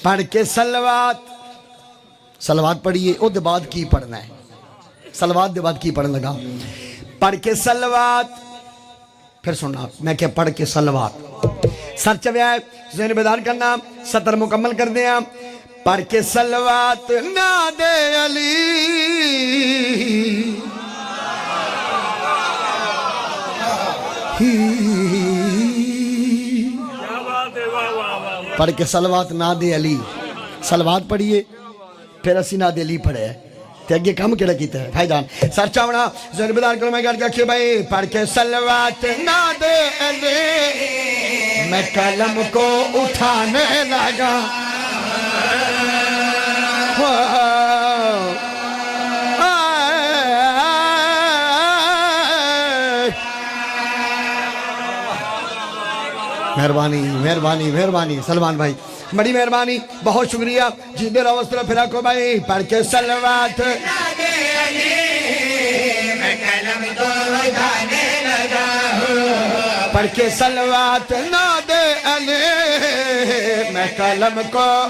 پڑھ کے سلوات پڑھیے او دے بعد کی پڑھنا ہے سلوات دے بعد کی پڑھنے لگا پڑھ کے سلوات پھر سننا میں کیا پڑھ کے سلوات سر چویا ہے ذہن بیدار کرنا سطر مکمل کر دیا پڑھ کے سلوات ناد علی پڑھ کے سلوات ناد علی سلوات پڑھیے پھر اسی ناد علی پڑھے تے اگے کم کیڑا کیتا ہے بھائی جان سر چاونا ذہن بیدار کرو میں گھر کے کیا بھائی پڑھ کے سلوات ناد علی میں قلم کو اٹھانے لگا مہربانی مہربانی مہربانی سلمان بھائی بڑی مہربانی بہت شکریہ جیندے رہو اس طرح پھرا کو بھائی پڑھ کے سلوات پڑھ کے سلوات ناد علی میں قلم کو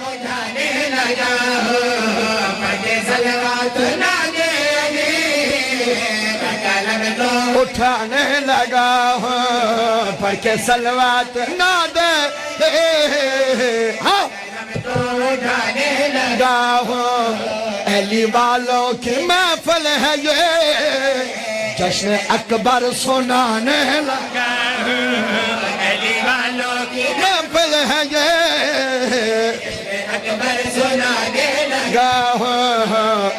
اٹھانے لگا پڑھ کے سلوات ناد علی والوں کی محفل ہے یہ جشن اکبر سنانے لگا علی والوں کی محفل ہے یہ اکبر سنانے لگا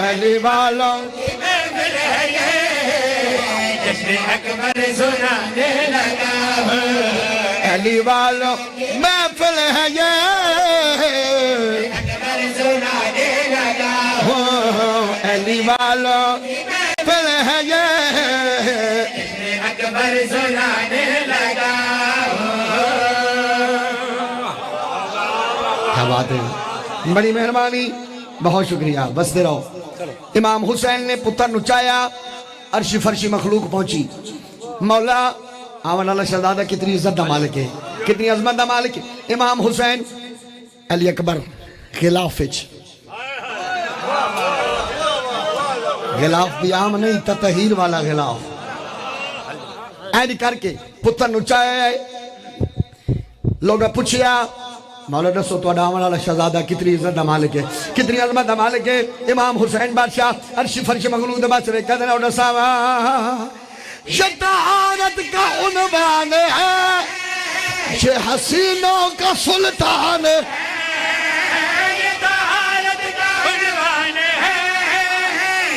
علی والوں کی محفل ہے یہ جشن اکبر سنانے لگا علی والوں کی محفل ہے یہ اکبر سنانے لگا علی والوں کی محفل ہے یہ اکبر سنانے لگا کیا بات ہے بڑی مہربانی بہت شکریہ بس دے رہو امام حسین نے پتر نچایا عرشی فرشی مخلوق پہنچی مولا آمن اللہ شہزادہ کتنی عزت دا مالک ہے کتنی عظمت دا مالک ہے امام حسین علی اکبر غلاف بھی عام نہیں تطہیر والا غلاف ایڈی کر کے پتر نچائے لوگا پوچھیا مولا دسو تو آمن اللہ شہزادہ کتنی عزت دا مالک ہے کتنی عظمت دا مالک ہے امام حسین بادشاہ عرشی فرشی مخلوق دا بادشاہ کہتے ہیں ڈساوا یہ طہارت کا عنوان ہے یہ حسینوں کا سلطان ہے یہ طہارت کا عنوان ہے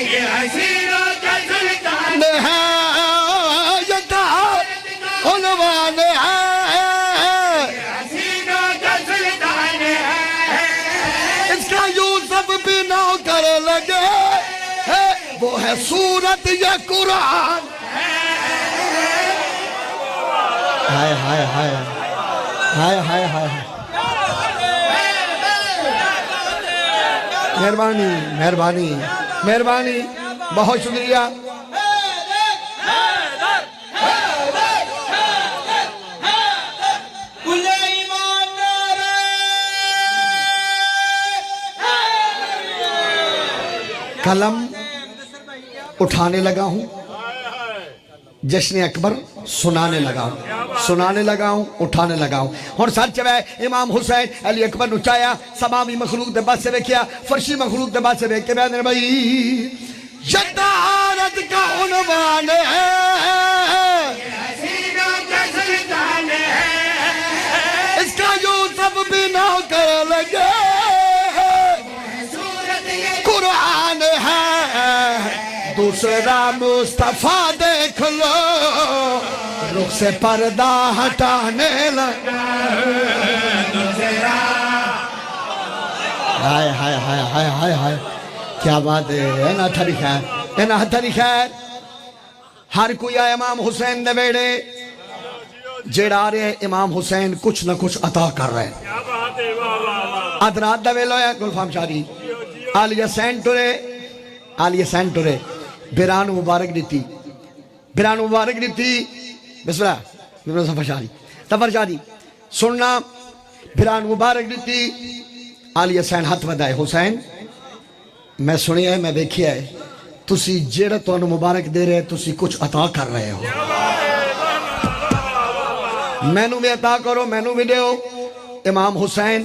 یہ حسینوں کا سلطان ہے یہ طہارت کا عنوان ہے یہ حسینوں کا سلطان ہے اس کا یوسف بھی نوکر لگے وہ ہے سورت یہ قرآن ہائے ہائے ہائے ہائے ہائے ہائے مہربانی مہربانی مہربانی بہت شکریہ قلم اٹھانے لگا ہوں جشن اکبر سنانے لگا ہوں اٹھانے لگا ہوں اور ساتھ چوائے امام حسین علی اکبر نچایا سمامی مخلوق دے بات سے بیکیا فرشی مخلوق دے بات سے بیکیا بیانے بھائی یہ طہارت کا عنوان ہے یہ حسینوں کا سلطان ہے اس کا یوسف بھی نوکر لگے قرآن ہے دوسرا مصطفیٰ دیکھ لو رخ سے پردہ ہٹانے لگا ہائے ہائے ہائے ہائے ہائے ہائے کیا بات ہے اینا ہتھری خیر ہر کوئی آئے امام حسین دے بیڑے جیڑا رہے امام حسین کچھ نہ کچھ عطا کر رہے ادرات دے ویلو ہے گلفام شاری آلیہ سینٹورے بیران مبارک دیتی بسم اللہ ظفر شاہ جی سننا بھران مبارک دیتی علی حسین ہاتھ ودائے حسین میں سنیا ہے میں دیکھیا ہے تسی جیڑا تو انہوں مبارک دے رہے تسی کچھ عطا کر رہے ہو میں نو بھی عطا کرو میں نو بھی دیو امام حسین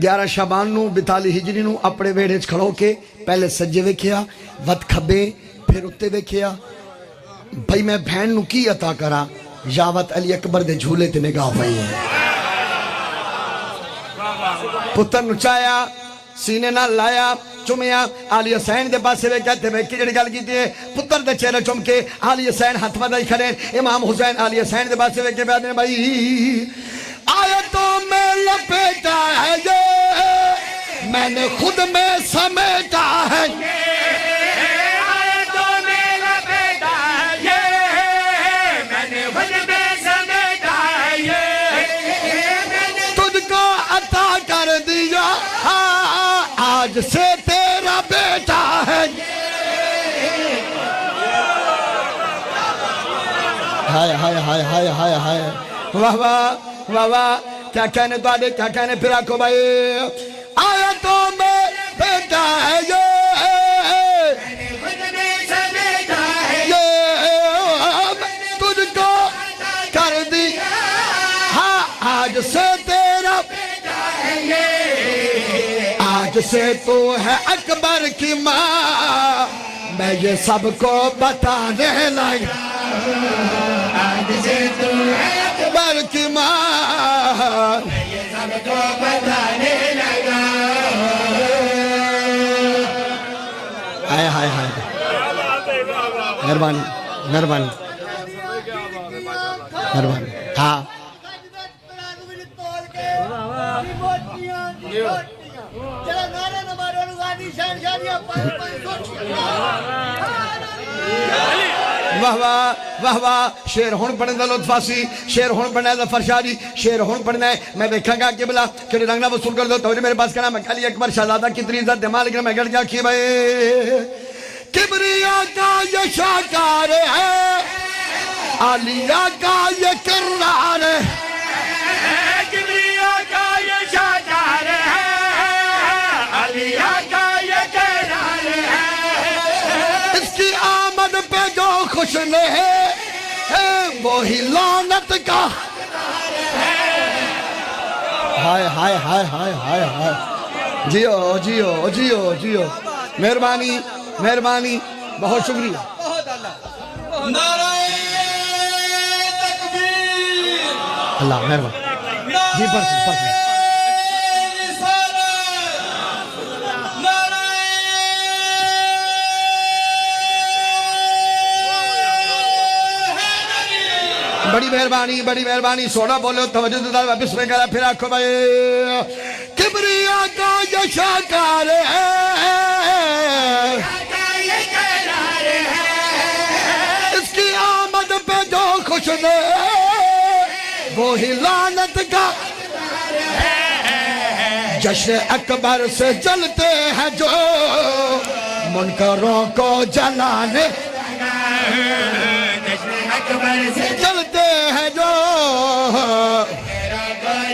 11 شعبان نو 42 ہجری نو اپنے ویڑے کھڑو کے پہلے سجے ویکھیا ود کھبے پھر اتے ویکھیا بھائی میں بہن نو کی عطا کرا یاوت علی اکبر دے جھولے تے نگاہ پئی ہے پتر نو چایا سینے نہ لایا چمیا علی حسین دے پاسے وے کہتے میں کیڑی گل کیتی ہے پتر دے چہرے چم کے علی حسین ہاتھ مدائی کھڑے امام حسین علی حسین دے پاسے وے کہ بیادنے بھائی آیتوں میں لپیٹا ہے یہ میں نے خود میں سمیٹا ہے آیتوں میں لپیٹا ہے یہ میں نے خود میں سمیٹا ہے یہ تجھ کو عطا کر دیا آج سے تیرا بیٹا ہے ہائے ہائے ہائے ہائے ہائے ہائے واہ واہ واہ واہ کیا کہنے تو آدھے کیا کہنے پھر آکھو بھائی آیتوں میں بیٹا ہے یہ تجھ کو کر دی ہاں آج سے تیرا آج سے تو ہے اکبر کی ماں میں یہ سب کو بتانے لگا آج سے تو ہے اکبر کی ماں میں یہ سب کو بتانے لگا ہائے ہائے ہائے مہربانی مہربانی مہربانی ہاں واہ واہ واہ واہ شیر ہون پڑھنے دا لطفاسی شیر ہون پڑھنے دا فرشادی شیر ہون پڑھنے میں دیکھا گا کہ بلا کہ رنگنا وصول کر دو توجہ میرے پاس کہنا میں علی اکبر شہزادہ کتنی عزت دمال لیکن میں گڑ گیا کی بھائی کبریا کا یہ شاکار ہے علیہ کا یہ کرار ہے کبریا کا یہ شاکار ہے علیہ کا یہ کرار ہے اس کی آمد پہ جو خوش نہیں وہی لعنت کا ہائے ہائے ہائے ہائے ہائے ہائے جیو جیو جیو جیو مہربانی مہربانی بہت شکریہ نعرہ تکبیر اللہ مہربانی جی پرسن بڑی مہربانی سونا بولو توجہ دار واپس میں کرا پھر آنکھوں بھائی کبریا کا یہ شاکار ہے اس کی آمد پہ جو خوش دے وہی لعنت کا جشن اکبر سے جلتے ہیں جو منکروں کو جلانے اکبر سے چلتے ہیں جو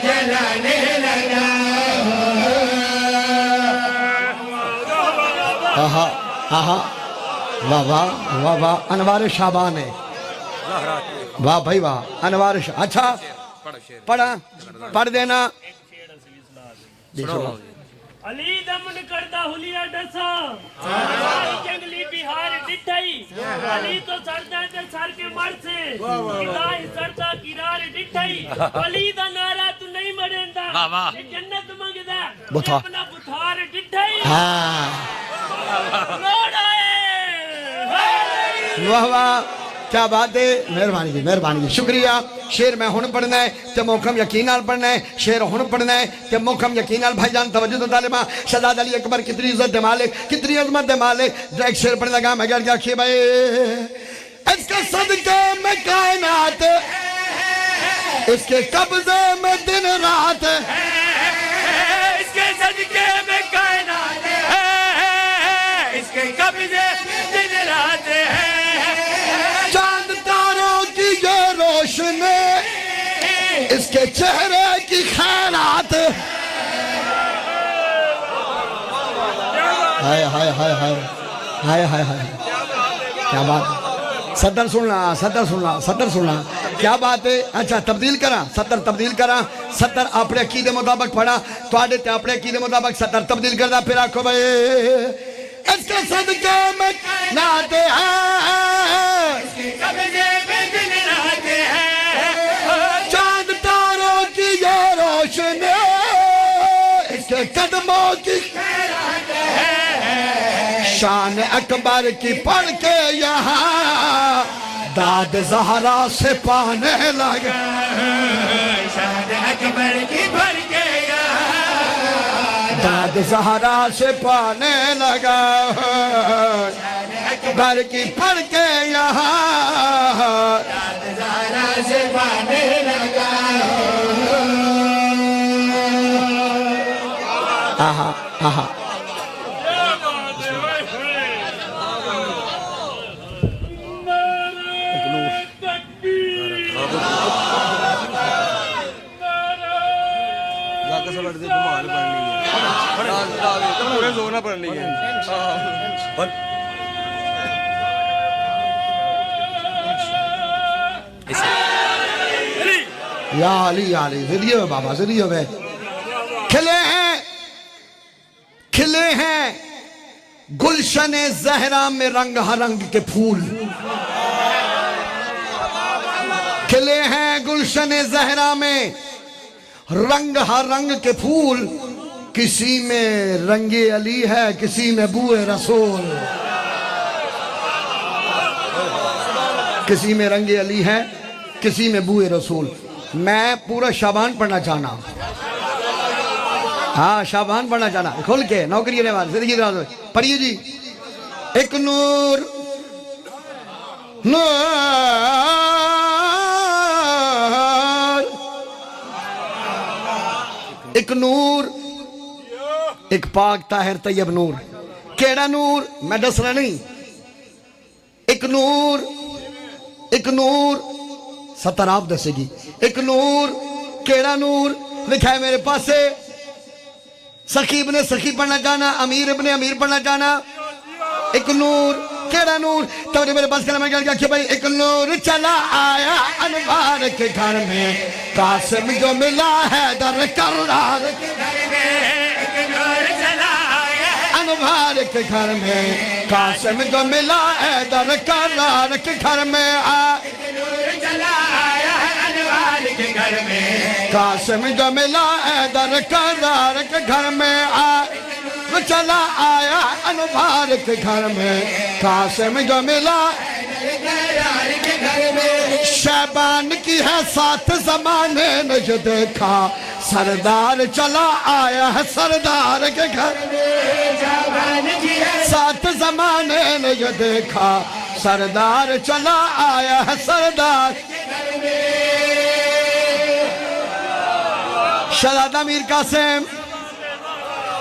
جلانے لگا آہا آہا واہ واہ واہ واہ انوار شعبان ہے واہ بھائی واہ انوار شعبان اچھا پڑھا پڑھ دینا علی دمن کردہ حلیہ ڈسا علی جنگلی بہار ڈٹھائی علی تو سردہ دے سر کے مر سے الہی سردہ کرار ڈٹھائی علی دا نعرہ تو نہیں مرندہ یہ جنت منگدہ اپنا بطھار ڈٹھائی لوڑ آئے واہ واہ کیا بات ہے مہربانی جی مہربانی جی شکریہ شیر میں ہن پڑھنا ہے تے محکم یقینال پڑھنا ہے شیر ہن پڑھنا ہے تے محکم یقینال بھائی جان توجہ تو طالبہ شہزادہ علی اکبر کتنی عزت دے مالک کتنی عظمت دے مالک ایک شیر پڑھنے لگا میں گھر جا کھے بھائی اس کے صدقے میں کائنات اس کے قبضے میں دن رات اس کے صدقے میں کائنات اس کے قبضے دن رات روشنی اس کے چہرے کی خیرات ہائے ہائے ہائے ہائے ہائے ہائے ہائے کیا بات ہے صدر سننا کیا بات ہے اچھا تبدیل کرا صدر اپنے عقیدے مطابق پڑھا تو آڈے تے اپنے عقیدے مطابق صدر تبدیل کردہ پھر آکھو بھئی اس کے صدقے میں ناتے ہیں چاند تاروں کی یہ روشنی اس کے قدموں کی شان اکبر کی پڑھ کے یہاں داد زہرا سے پانے لگا شان اکبر کی پڑھ کے یہاں داد زہرا سے پانے لگا اکبر کی پڑھ کے یہاں داد زہرا سے پانے لگا آہا آہا یا علی یا علی ذریعہ ہوئے بابا ذریعہ ہوئے کھلے ہیں گلشن زہرا میں رنگ ہرنگ کے پھول کھلے ہیں گلشن زہرا میں رنگ ہرنگ کے پھول کسی میں رنگ علی ہے کسی میں بوئے رسول کسی میں رنگ علی ہے کسی میں بوئے رسول میں پورا شعبان پڑھنا چاہنا ہاں شعبان پڑھنا چاہنا کھول کے نوکری رہے زندگی دراز ہوئے پڑھئے جی ایک نور ایک نور ایک پاک طاہر طیب نور کیڑا نور میں دسنا نہیں ایک نور ستر آپ دسے گی ایک نور کیڑا نور لکھا ہے میرے پاس سے سخی ابن سخی پڑھنا چاہنا امیر ابن امیر پڑھنا چاہنا ایک نور کیڑا نور تو میرے پاس کہنا میں کہا کہ بھائی ایک نور چلا آیا انوار کے گھر میں قاسم جو ملا ہے در کرار کے گھر میں ایک نور چلا آیا انوار کے گھر میں قاسم جو ملا ہے در کرار کے گھر میں ایک نور چلا آیا انوار کے گھر میں قاسم جو ملا ہے در کرار کے گھر میں چلا آیا انوار کے گھر میں قاسم جو ملا کے گھر میں شیبان کی ہے سات زمانے نے جو دیکھا سردار چلا آیا ہے سردار کے گھر شعبان کی ہے سات زمانے نے جو دیکھا سردار چلا آیا ہے سردار شہزادہ میر قاسم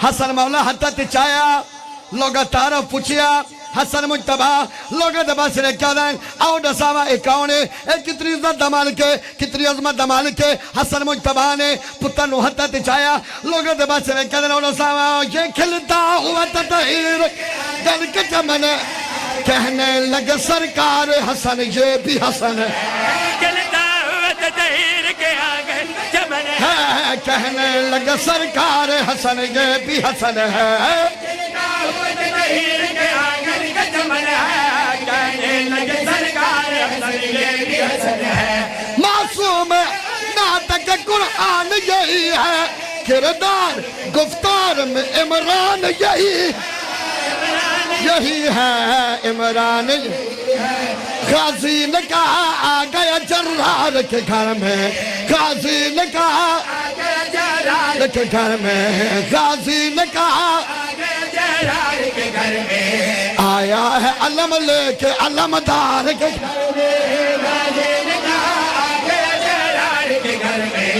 حسن مولا حتی تچایا لوگا تعارف پوچھیا حسن مجتبہ لوگا دبا سرے کیا دائیں آؤ ڈساوا اکاؤنے کتنی عزت دمال کے کتنی عظمت دمال کے حسن مجتبہ نے پتر نو حتی تچایا لوگا دبا سرے کیا دائیں آؤ ڈساوا یہ کھلتا ہوا تطہیر دل کے چمن کہنے لگے سرکار حسن یہ بھی حسن ہے کھلتا ہوا تطہیر کے آنگن چمن ہے کہنے لگے سرکار حسن یہ بھی حسن ہے کھلتا ہوا تطہیر کے آنگن کا چمن ہے کہنے لگے سرکار حسن یہ بھی حسن ہے معصوم ناطق قرآن یہی ہے کردار گفتار میں عمران یہی ہے عمران غازی نے کہا آ گیا جرار کے گھر میں غازی نے کہا آ گیا جرار کے گھر میں غازی نے کہا آ گیا جرار کے گھر میں آیا ہے علم لے کے علمدار کے گھر میں غازی نے کہا آ گیا جرار کے گھر میں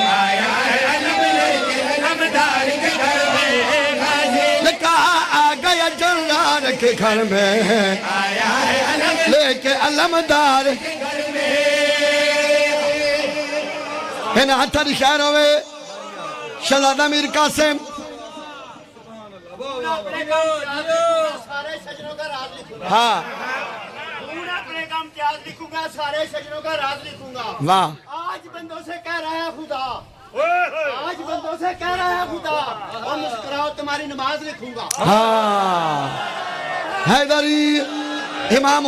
آیا ہے علم لے کے علمدار کے گھر میں غازی نے کہا آ گیا جرار کے گھر میں آیا ہے علم لے کے علمدار کے گھر میں ان ہاتھا دی خیر ہوئے شہزادہ میر قاسم سارے شجروں کا راز لکھوں گا ہاں اپنے کا امتیاز لکھوں گا سارے شجروں کا راز لکھوں گا واہ آج بندوں سے کہہ رہا ہے خدا آج بندوں سے کہہ رہا ہے خدا اور مسکراؤ تمہاری نماز لکھوں گا ہاں حیدری امام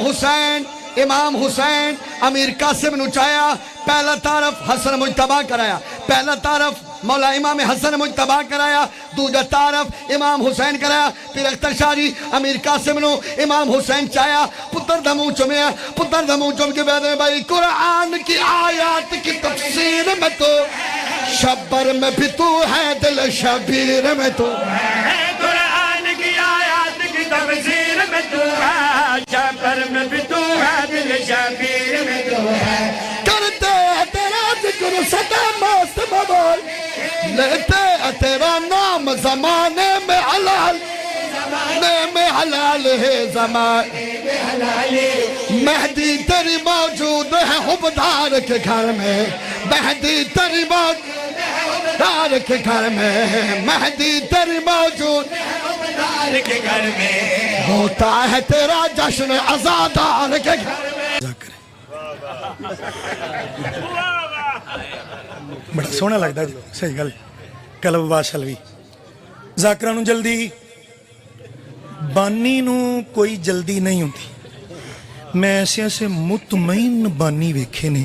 حسین امیر قاسم نو چایا پہلا تعارف حسن مجتبہ کرایا پہلا تعارف مولا امام حسن مجتبہ کرایا دوجا تعارف امام حسین کرایا پھر اختر شاہ جی امیر قاسم نو امام حسین چایا پتر دمو چمیا پتر دمو چم کے بعد میں بھائی قرآن کی آیات کی تفسیر میں تو شبر میں بھی تو ہے دل شبیر میں تو قرآن کی آیات کی تفسیر میں تو ہے شبر میں بھی تو ہے دل شبیر میں تو ہے کرتے تیرا ذکر صدا مست بول لیتے تیرا نام زمانے میں حلال ہے زمانے میں حلال مہدی تیری موجود ہے حبدار کے گھر میں مہدی تیری موجود ہے حبدار کے گھر میں مہدی تیری موجود ہے حبدار کے گھر میں ہوتا ہے تیرا جشن عزادار کے گھر میں بڑا سونا لگتا جی صحیح گل قلب باشلوی ذاکرہ نو جلدی بانی نو کوئی جلدی نہیں ہوتی میں ایسے مطمئن بانی ویکھے نے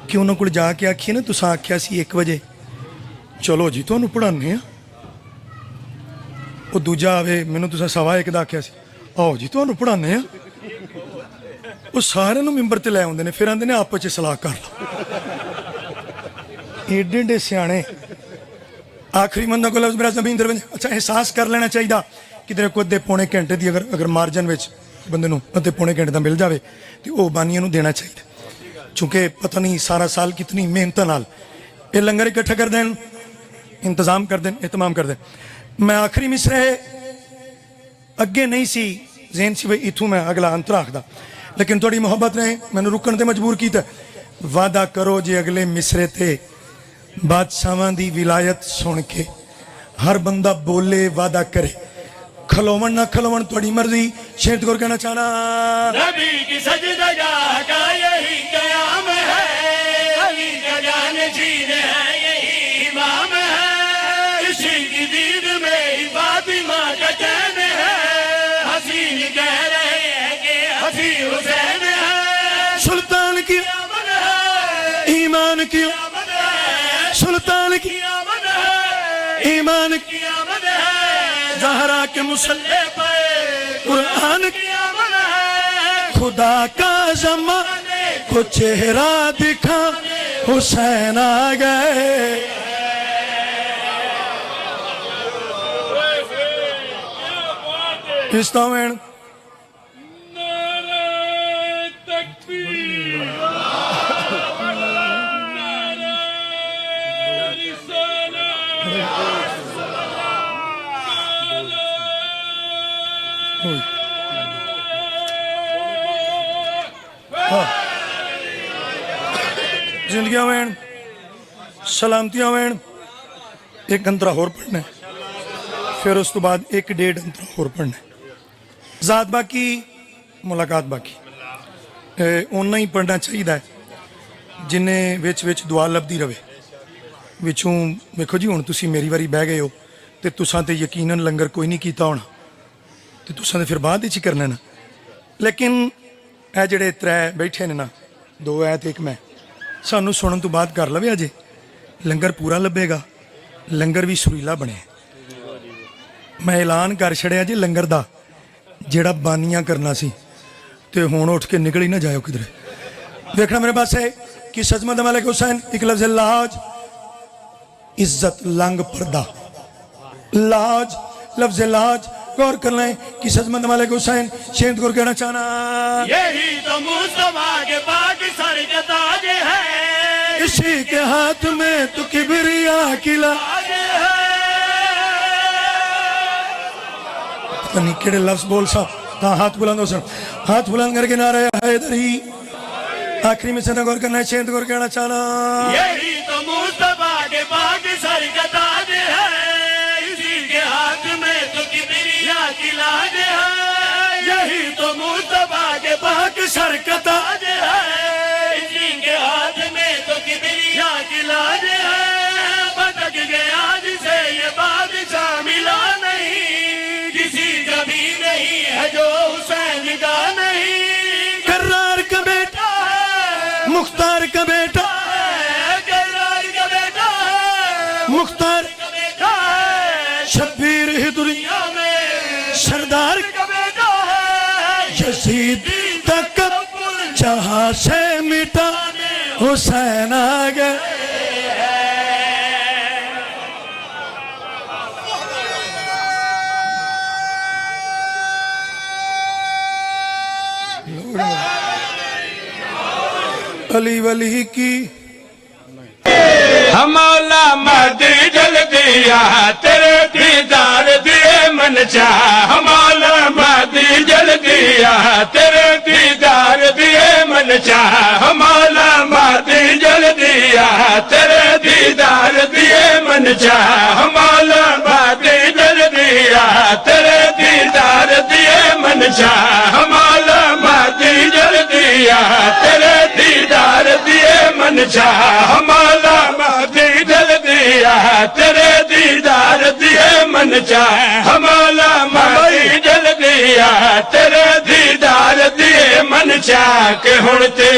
کہ انہوں کو جا کے آکھیے نا تسا آکھیا سی 1 بجے چلو جی تو انہوں پڑھانے ہیں وہ دوجا آوے میں نے تسا 1:15 دا آکھیا سی آؤ جی تو انہوں پڑھانے ہیں وہ سارے نو ممبر تے لے ہوندے نے پھر آندے نے آپ چے صلاح کر لو ایڈے سیانے آخری بندہ کو لفظ میرا زمین در اچھا احساس کر لینا چاہیے کدھر کو ادھے پونے گھنٹے دی اگر مارجن وچ بندے نو ادھے پونے گھنٹے دا مل جاوے تو وہ بانیاں نو دینا چاہیے چونکہ پتہ نہیں سارا سال کتنی محنت نال یہ لنگر اکٹھا کر دیں انتظام کر دیں اہتمام کر دیں میں آخری مصرے اگے نہیں سی ذہن سی بھئی اتھوں میں اگلا انت رکھ دا لیکن تھوڑی محبت نے میں نے رکن تے مجبور کیتا وعدہ کرو جی اگلے مصرے تے بادشاہاں دی ولایت سن کے ہر بندہ بولے وعدہ کرے کھلومن نہ کھلومن تھوڑی مرضی شہد کو کہنا چاہنا نبی کی سجدہ جا کا یہی قیام ہے علی کا جانشین ہے یہی امام ہے اسی کی دید میں فاطمہ کا چین ہے حسین کہہ رہے ہیں کہ حسین حسین ہے سلطان کی آمد ہے ایمان کی آمد ہے سلطان کی آمد ہے ایمان کی آمد ہے زہرا کے مسلح پہ قرآن کی آمد ہے خدا کا زمان کو چہرہ دکھا حسین آ گئے کس طرح زندگیاں وین سلامتیاں وین ایک انترا ہور پڑھنا ہے پھر اس تو بعد 1.5 انترا ہور پڑھنا ہے ذات باقی ملاقات باقی اونا ہی پڑھنا چاہیے جنہیں وچ دعا لبدی رہے وچوں ویکھو جی ہن تسی میری واری بہ گئے ہو تے تساں تے یقیناً لنگر کوئی نہیں کیتا ہونا تے تساں تے پھر بعد وچ ہی کرنا نا لیکن اے جڑے 3 بیٹھے نے نا 2 تے 1 میں سانو سنن تو بعد کر لوے اجے لنگر پورا لبے گا لنگر بھی سریلا بنے میں اعلان کر چھڑیا جی لنگر دا جیڑا بانیاں کرنا سی تے ہون اٹھ کے نکل ہی نہ جائے کدھر دیکھنا میرے پاس ہے کہ سجمت ملک حسین ایک لفظ لاج عزت لنگ پردہ لاج لفظ لاج غور کر لیں کہ سجمت ملک حسین شہد کو کہنا چاہنا یہی تو مصطفیٰ کے پاک سر کا تاج ہے اسی کے ہاتھ میں تو کبریا کی لاج ہے پتہ نہیں کیڑے لفظ بول سا ہاتھ بلند ہو سن ہاتھ بلند کر کے نعرہ حیدری آخری میں سے غور کرنا ہے چیند غور کہنا چاہنا یہی تو مصطفیٰ کے پاک سر کا تاج ہے اسی کے ہاتھ میں تو کبریا کی لاج ہے یہی تو مصطفیٰ کے پاک سر کا تاج ہے اسی کے ہاتھ میں تو کبریا کی لاج ہے بھٹک گیا جسے یہ بادشاہ ملا نہیں کسی کا بھی نہیں ہے جو حسین کا نہیں کرار کا بیٹا مختار کا بیٹا کرار کا بیٹا مختار کا بیٹا ہے شبیر ہی دنیا میں سردار کا بیٹا ہے یزید تک جہاں سے مٹا حسین آگے علی ولی کی مولا مہدی جل دیا تیرے دیدار دیے من چاہ مولا مہدی جل دیا تیرے دیدار دیے من چاہ مولا مہدی جل دیا تیرے دیدار دیے من چاہ مولا مہدی جل دیا تیرے دیدار دیے من چاہ مولا مہدی جل دیا تیرے دیدار دیے من چاہ مولا مہدی جل دیا تیرے دیدار دیے من چاہ مولا مہدی جل دیا تیرے دیدار دیے من چاہ کہ ہن تے